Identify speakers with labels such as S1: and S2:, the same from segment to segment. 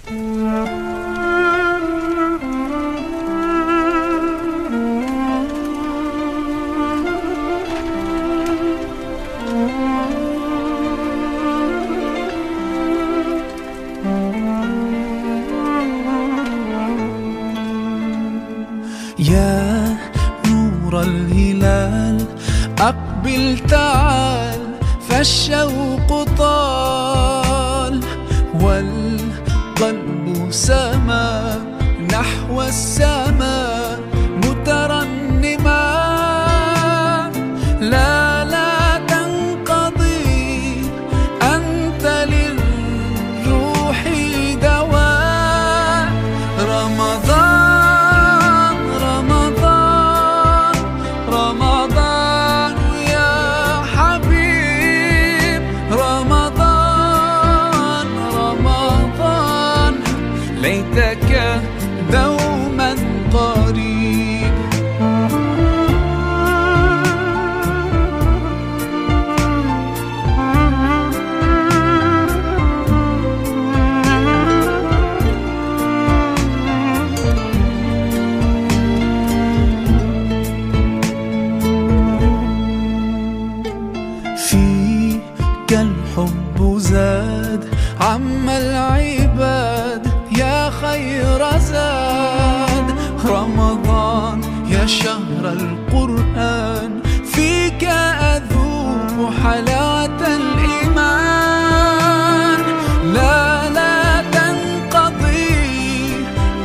S1: يا نور الهلال أقبل تعال، فالشوق طال والقلب سما نحو السماء مترنما. لا تنقضي، أنت للروح دواء. رمضان رمضان رمضان يا حبيب، رمضان رمضان ليتك دوما قريب. فيك الحب زاد عم العباد، يا خير زاد. رمضان يا شهر القرآن، فيك أذوق حلاوة الإيمان. لا تنقضي،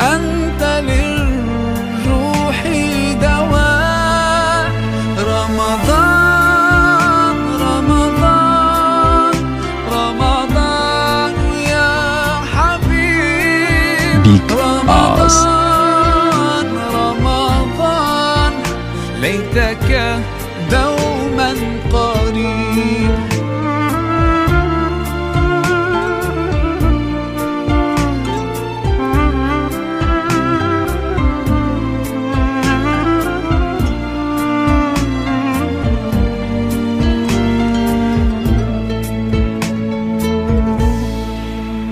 S1: أنت للروح دواء. رمضان رمضان رمضان يا حبيب، رمضان رمضان ليتك دوما قريب.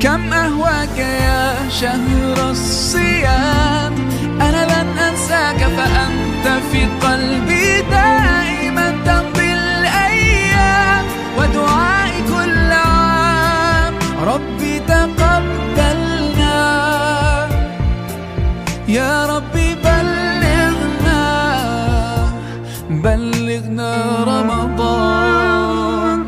S1: كم أهواك يا شهر الصيام، أنا لن أنساك فأنت في قلبي دائما. تمضي الأيام ودعائي كل عام، ربي تقبلنا يا ربي، بلغنا رمضان.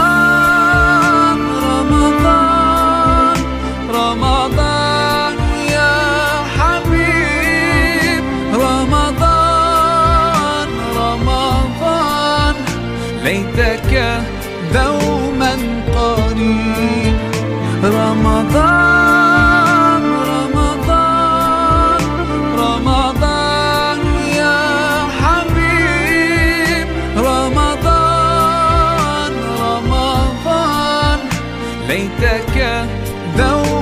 S1: رمضان رمضان رمضان يا حبيب، رمضان رمضان ليتك دوما قريب. رمضان رمضان رمضان يا حبيب، رمضان رمضان ليتك دوما